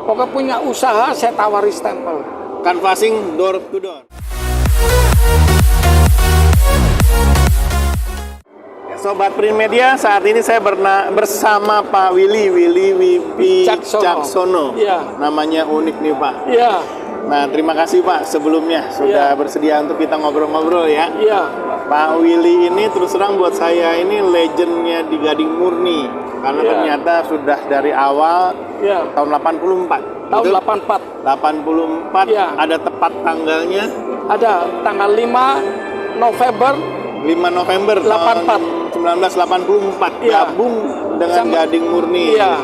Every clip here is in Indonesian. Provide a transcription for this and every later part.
Pokoknya punya usaha, saya tawari stempel. Canvassing door to door. Sobat Print Media, saat ini saya bersama Pak Willy Wicaksono. Iya. Namanya unik nih Pak. Iya. Nah, terima kasih Pak sebelumnya sudah bersedia untuk kita ngobrol-ngobrol ya. Iya. Pak Willy ini terus terang buat saya ini legendnya di Gading Murni. Karena ternyata sudah dari awal tahun 84. Tahun Betul? 84. 84 ada tepat tanggalnya? Ada tanggal 5 November 5 November 84. 1984 gabung dengan Gading Murni. Iya.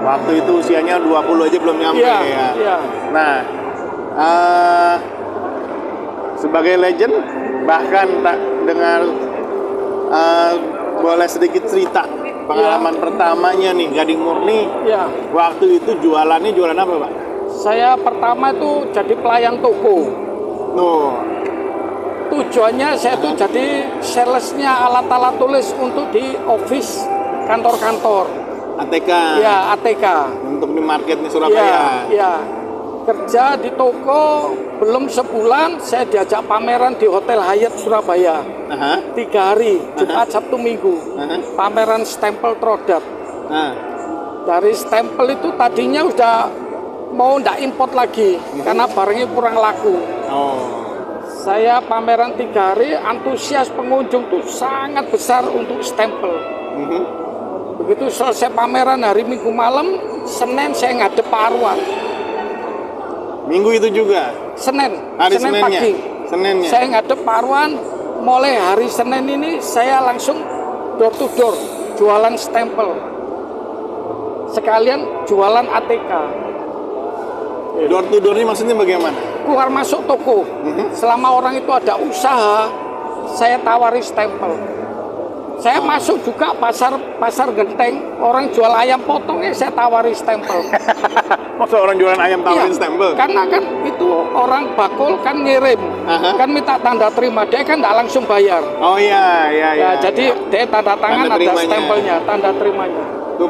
Waktu itu usianya 20 aja belum nyampe ya. Iya. Nah, sebagai legend bahkan dengan boleh sedikit cerita pengalaman pertamanya nih Gading Murni. Iya. Waktu itu jualan apa Pak? Saya pertama itu jadi pelayan toko. Tujuannya saya tuh jadi salesnya alat-alat tulis untuk di office kantor-kantor. ATK. Ya, ATK. Untuk di market di Surabaya. Ya. Kerja di toko belum sebulan saya diajak pameran di Hotel Hyatt Surabaya. 3 hari, Jumat, Sabtu, Minggu. Pameran stempel produk. Dari stempel itu tadinya udah mau ndak import lagi karena barangnya kurang laku. Saya pameran 3 hari, antusias pengunjung tuh sangat besar untuk stempel. Begitu selesai pameran hari Minggu malam, Senin saya ngadep Pak Arwan. Minggu itu juga? Senin Seninnya. pagi. Seninnya. Saya ngadep Pak Arwan, mulai hari Senin ini saya langsung door to door, jualan stempel. Sekalian jualan ATK. Door to door ini maksudnya bagaimana? Keluar masuk toko. Selama orang itu ada usaha, saya tawari stempel. Saya masuk juga pasar genteng, orang jual ayam potongnya saya tawari stempel. Masa orang jualan ayam tawarin stempel? Karena kan itu orang bakul kan ngirim, kan minta tanda terima, dia kan nggak langsung bayar. Jadi dia tanda tangan ada stempelnya, tanda terimanya.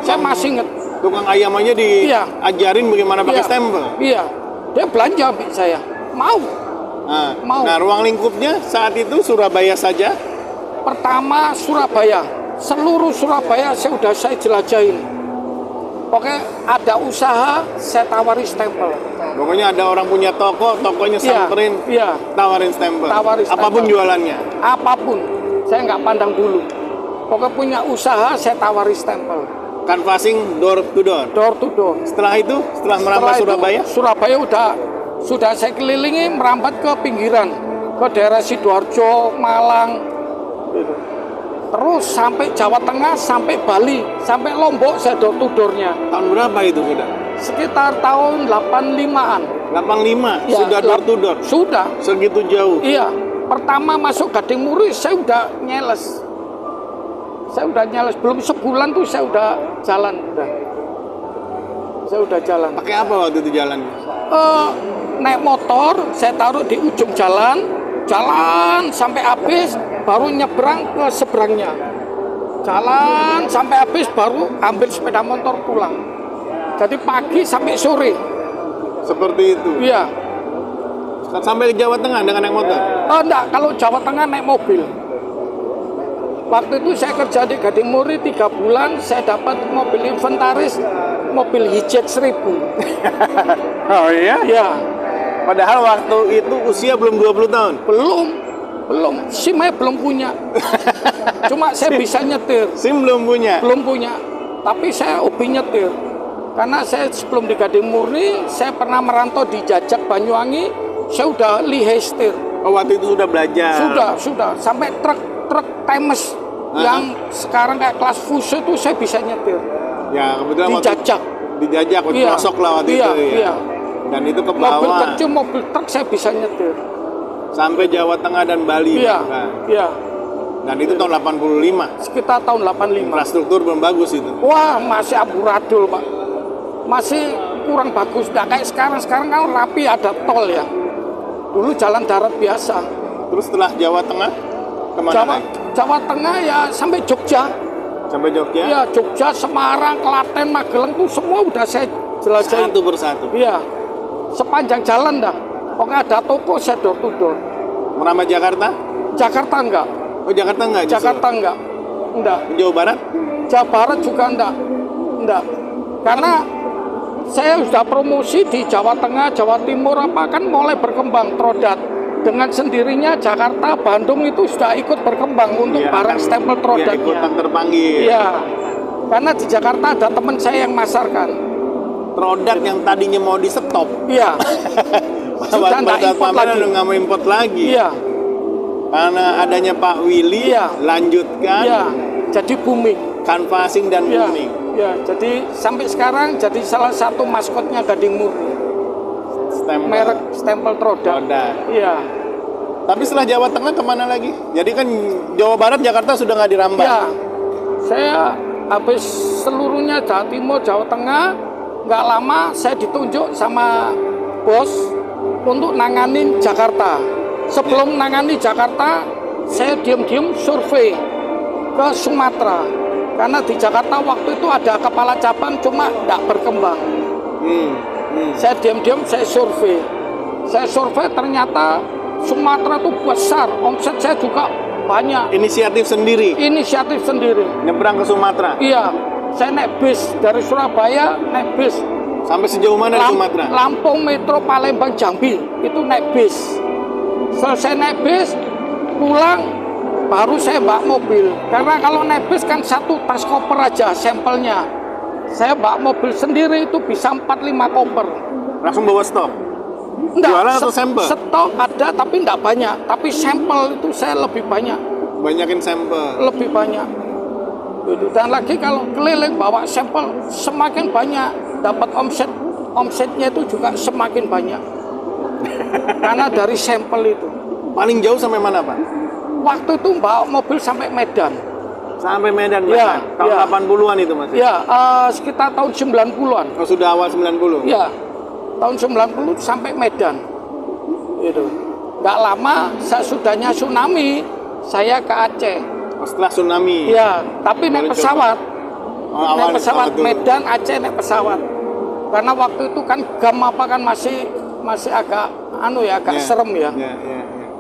Saya masih inget. Tukang ayam aja diajarin bagaimana pakai stempel. Iya, dia belanja saya mau. Nah, ruang lingkupnya saat itu Surabaya saja. Pertama Surabaya, seluruh Surabaya saya jelajahin. Oke, ada usaha, saya tawari stempel. Pokoknya ada orang punya toko, tokonya samperin, tawarin stempel. Apapun jualannya. Apapun, saya nggak pandang bulu. Pokoknya punya usaha, saya tawari stempel. Canvassing door to door. Door to door. Setelah merambah Surabaya? Surabaya sudah saya kelilingi merambat ke pinggiran, ke daerah Sidoarjo, Malang. Terus sampai Jawa Tengah, sampai Bali, sampai Lombok saya door to door-nya. Tahun berapa itu sudah? Sekitar tahun 85-an. 85? Sudah door to door? Sudah. Segitu jauh? Iya. Pertama masuk Gading Murni saya udah nyeles. Belum sebulan tuh saya udah jalan. Saya udah jalan. Pakai apa waktu itu jalannya? Naik motor, saya taruh di ujung jalan sampai habis, baru nyebrang ke seberangnya. Jalan sampai habis, baru ambil sepeda motor pulang. Jadi pagi sampai sore. Seperti itu? Iya. Sampai ke Jawa Tengah dengan naik motor? Enggak, kalau Jawa Tengah naik mobil. Waktu itu saya kerja di Gading Murni 3 bulan, saya dapat mobil inventaris, mobil Hijet 1000. Oh iya? Iya. Padahal waktu itu usia belum 20 tahun? Belum. SIM-nya belum punya. Cuma saya bisa nyetir. SIM belum punya? Belum punya. Tapi saya hobi nyetir. Karena saya sebelum di Gading Murni, saya pernah merantau di Jajak Banyuwangi, saya udah lihai setir. Oh, waktu itu sudah belajar? Sudah. Sampai truk Times yang sekarang kayak kelas Fuso itu saya bisa nyetir. Ya, kebetulan Dijajak, pelosok lah waktu itu ya. Dan itu ke bawah. Mobil kecil, mobil truk saya bisa nyetir. Sampai Jawa Tengah dan Bali. Iya. Dan itu tahun 85. Sekitar tahun 85. Infrastruktur belum bagus itu. Wah, masih amburadul, Pak. Masih kurang bagus. Nggak kayak sekarang. Sekarang kan rapi, ada tol ya. Dulu jalan darat biasa. Terus setelah Jawa Tengah kemana Jawa Tengah ya sampai Jogja. Sampai Jogja? Ya, Jogja, Semarang, Klaten, Magelang tuh semua udah saya jelajahi. Satu persatu. Iya, sepanjang jalan dah. Pokoknya ada toko saya door to door. Merambah Jakarta? Jakarta enggak. Oh Jakarta enggak? Jakarta enggak. Enggak. Jawa Barat? Jawa Barat juga enggak. Enggak. Karena saya sudah promosi di Jawa Tengah, Jawa Timur apa kan mulai berkembang Trodat. Dengan sendirinya Jakarta, Bandung itu sudah ikut berkembang untuk ya, barang stempel Trodatnya. Ikutan terpanggil. Iya. Karena di Jakarta ada teman saya yang masarkan. Trodat yang tadinya mau di stop. Iya. Sudah enggak import lagi. Udah nggak mau import lagi. Iya. Karena adanya Pak Willy, iya. Lanjutkan. Iya. Jadi booming. Canvassing dan iya. booming. Ya, jadi sampai sekarang jadi salah satu maskotnya Gading Murni. Merek stempel Trodat. Iya. Tapi setelah Jawa Tengah kemana lagi? Jadi kan Jawa Barat, Jakarta sudah nggak dirambah. Iya. Saya habis seluruhnya Jawa Timur, Jawa Tengah, nggak lama saya ditunjuk sama bos untuk nanganin Jakarta. Sebelum nangani Jakarta, saya diam-diam survei ke Sumatera. Karena di Jakarta waktu itu ada kepala cabang cuma nggak berkembang. Saya diam-diam saya survei. Saya survei ternyata Sumatera itu besar, omset saya juga banyak. Inisiatif sendiri? Inisiatif sendiri. Nyebrang ke Sumatera? Iya, saya naik bis dari Surabaya, naik bis. Sampai sejauh mana di Sumatera? Lampung, Metro, Palembang, Jambi, itu naik bis. Selesai naik bis, pulang, baru saya bawa mobil. Karena kalau naik bis kan satu tas koper aja sampelnya. Saya bawa mobil sendiri itu bisa 4-5 koper. Langsung bawa stok? Enggak, jualan atau sampel? Stok ada tapi enggak banyak. Tapi sampel itu saya lebih banyak. Banyakin sampel? Lebih banyak. Dan lagi kalau keliling bawa sampel semakin banyak. Dapat omsetnya itu juga semakin banyak. Karena dari sampel itu. Paling jauh sampai mana Pak? Waktu itu bawa mobil sampai Medan. Sampai Medan ya, tahun ya. 80-an itu Mas? Ya, sekitar tahun 90-an. Oh sudah awal 90? Ya, tahun 90 sampai Medan. Itu. Nggak lama sesudahnya tsunami, saya ke Aceh. Oh, setelah tsunami? Ya, tapi naik pesawat. Oh, naik pesawat Medan, Aceh naik pesawat. Karena waktu itu kan gam apa kan masih agak agak serem ya.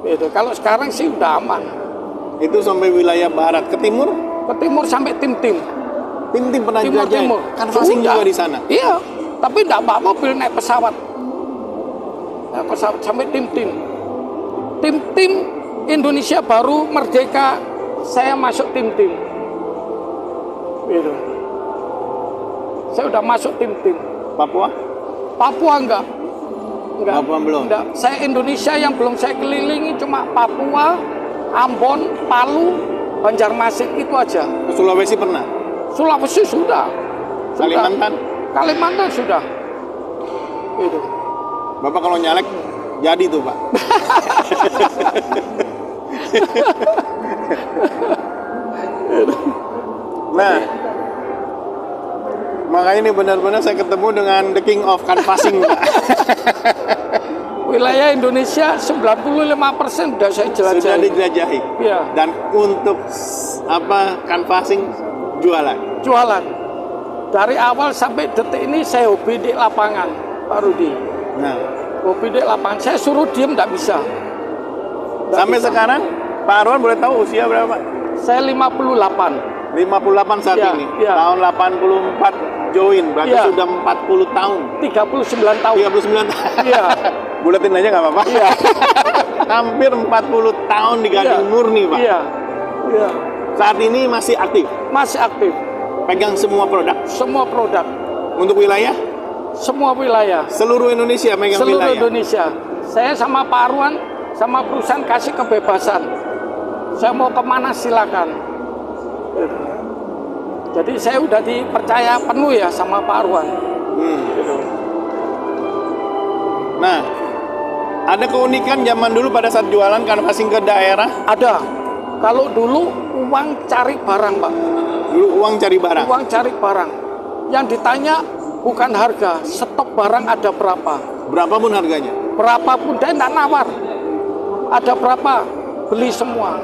Itu. Kalau sekarang sih udah aman. Itu sampai wilayah barat, ke timur? Ke timur sampai Tim-Tim. Tim-Tim pernah dijelajahin? Timur. Kan passing juga di sana? Iya, tapi enggak bawa mobil, naik pesawat. Naik pesawat sampai Tim-Tim. Tim-Tim Indonesia baru merdeka, saya masuk Tim-Tim. Gitu. Saya udah masuk Tim-Tim. Papua? Papua enggak. Papua belum? Enggak. Saya Indonesia yang belum saya kelilingi cuma Papua, Ambon, Palu, Banjarmasin itu aja. Ke Sulawesi pernah? Sulawesi sudah. Kalimantan? Kalimantan sudah. Itu. Bapak kalau nyalek jadi tuh Pak. Nah, makanya ini benar-benar saya ketemu dengan the king of canvassing Pak. Wilayah Indonesia 95% sudah saya jelajahi. Sudah dijelajahi. Ya. Dan untuk canvassing jualan. Jualan. Dari awal sampai detik ini saya hobi di lapangan, Pak Rudi. Nah, hobi di lapangan. Saya suruh diem nggak bisa. Sampai bisa. Sekarang Pak Arwan boleh tahu usia berapa? Saya 58. 58 saat ini. Ya. Tahun 84 join, berarti sudah 40 tahun. 39 tahun. 39 tahun. Iya. Buletin aja nggak apa-apa. Iya. Hampir 40 tahun di Gading Murni, Pak. Iya. Iya. Saat ini masih aktif? Masih aktif. Pegang semua produk? Semua produk. Untuk wilayah? Semua wilayah. Seluruh Indonesia megang Seluruh wilayah? Seluruh Indonesia. Saya sama Pak Arwan, sama perusahaan kasih kebebasan. Saya mau kemana silakan. Jadi saya udah dipercaya penuh ya sama Pak Arwan. Gitu. Nah, ada keunikan zaman dulu pada saat jualan canvassing ke daerah? Ada. Kalau dulu uang cari barang, Pak. Dulu uang cari barang? Uang cari barang. Yang ditanya bukan harga, stok barang ada berapa. Berapapun harganya? Berapapun, dia tidak nawar. Ada berapa, beli semua.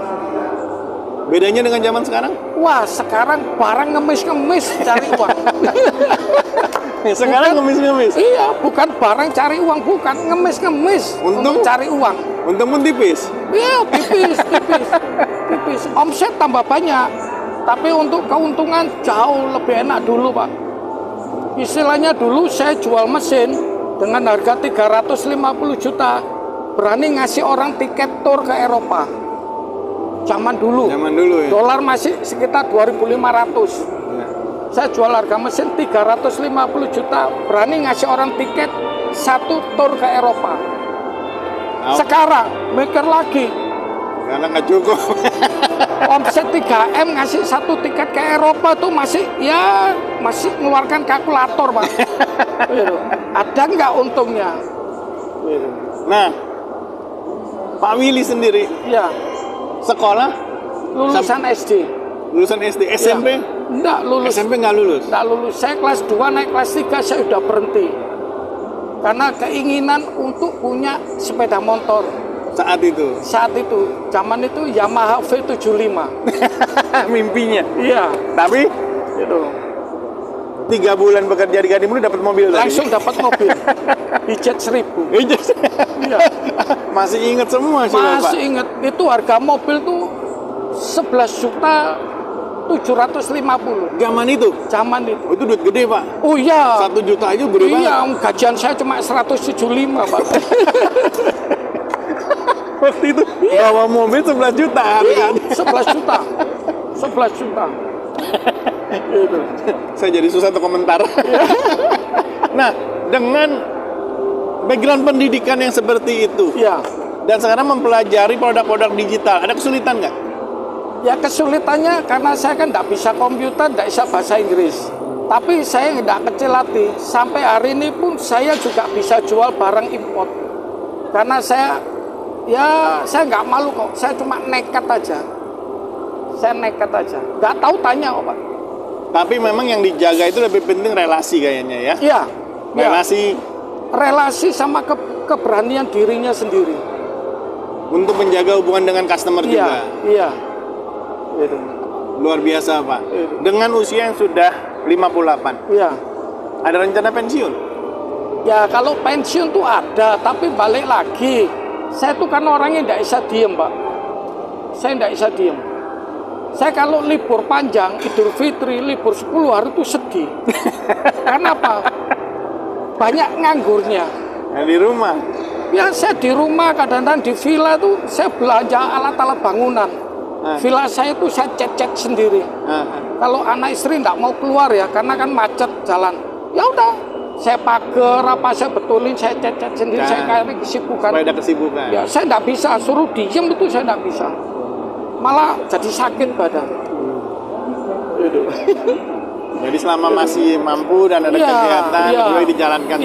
Bedanya dengan zaman sekarang? Wah, sekarang barang ngemis-ngemis cari uang. Sekarang ngemis-ngemis. Iya, bukan barang cari uang, bukan ngemis-ngemis untuk cari uang. Untung pun tipis. Iya, tipis. Omset tambah banyak, tapi untuk keuntungan jauh lebih enak dulu, Pak. Istilahnya dulu saya jual mesin dengan harga 350 juta, berani ngasih orang tiket tour ke Eropa. Zaman dulu ya. Dolar masih sekitar 2.500. Saya jual harga mesin 350 juta, berani ngasih orang tiket satu tour ke Eropa. Sekarang mikir lagi, karena nggak cukup. omset 3M ngasih satu tiket ke Eropa tuh masih mengeluarkan kalkulator, Pak. Ada nggak untungnya? Nah, Pak Willy sendiri, ya, sekolah lulusan SD. Lulusan SD, SMP? Ya. Enggak lulus. SMP nggak lulus? Nggak lulus. Saya kelas 2 naik kelas 3 saya udah berhenti. Karena keinginan untuk punya sepeda motor. Saat itu? Saat itu. Zaman itu Yamaha V75. Mimpinya? Iya. Tapi? Itu. 3 bulan bekerja di Gading Murni dapat mobil tadi? Langsung dapat mobil. Hijet 1000. Iya. Masih ingat semua sih, Bapak? Masih ingat. Itu harga mobil tuh 11.750.000. Zaman itu? Zaman itu. Oh, itu duit gede, Pak? Oh iya. 1 juta aja gede banget. Iya, gajian saya cuma 175, Pak. Waktu itu bawa mobil 11 juta harganya. 11 juta. 11 juta. Itu. Saya jadi susah untuk komentar. Nah, dengan background pendidikan yang seperti itu, ya, dan sekarang mempelajari produk-produk digital, ada kesulitan nggak? Ya kesulitannya karena saya kan nggak bisa komputer, nggak bisa bahasa Inggris. Tapi saya nggak kecil hati. Sampai hari ini pun saya juga bisa jual barang import. Karena saya nggak malu kok. Saya cuma nekat aja. Nggak tahu tanya kok, Pak. Tapi memang yang dijaga itu lebih penting relasi kayaknya ya? Iya. Relasi sama keberanian dirinya sendiri. Untuk menjaga hubungan dengan customer juga? Iya. Itu. Luar biasa, Pak. Itu. Dengan usia yang sudah 58? Iya. Ada rencana pensiun? Ya kalau pensiun tuh ada, tapi balik lagi. Saya tuh kan orangnya tidak bisa diem, Pak. Saya tidak bisa diem. Saya kalau libur panjang, Idul Fitri, libur 10 hari itu sedih. Kenapa? Banyak nganggurnya. Di rumah? Ya saya di rumah, kadang-kadang di villa tuh saya belanja alat-alat bangunan. Villa saya tuh saya cat-cat sendiri. Kalau anak istri nggak mau keluar ya, karena kan macet jalan. Ya udah, saya pagar apa saya betulin, saya cat-cat sendiri, saya cari kesibukan. Supaya ada kesibukan. Ya saya nggak bisa, suruh diem itu saya nggak bisa. Malah jadi sakit badan. Jadi selama masih mampu dan ada kegiatan, boleh dijalankan.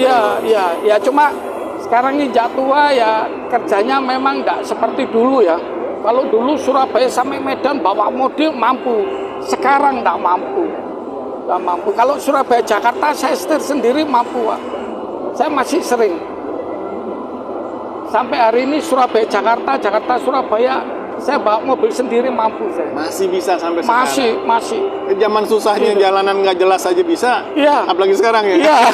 Ya cuma sekarang ini tua ya kerjanya memang nggak seperti dulu ya. Kalau dulu Surabaya sampai Medan bawa mobil mampu, sekarang nggak mampu. Kalau Surabaya Jakarta saya setir sendiri mampu, Pak. Saya masih sering. Sampai hari ini Surabaya Jakarta, Jakarta Surabaya, saya bawa mobil sendiri mampu saya. Masih bisa sampai sekarang? Masih. Zaman susahnya jalanan nggak jelas aja bisa? Iya. Apalagi sekarang ya? Iya.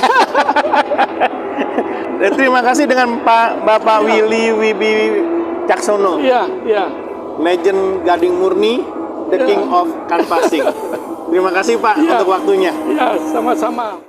Terima kasih dengan Bapak Willy Wicaksono. Iya. Legend Gading Murni, the King of Canvassing. Terima kasih Pak untuk waktunya. Iya, sama-sama.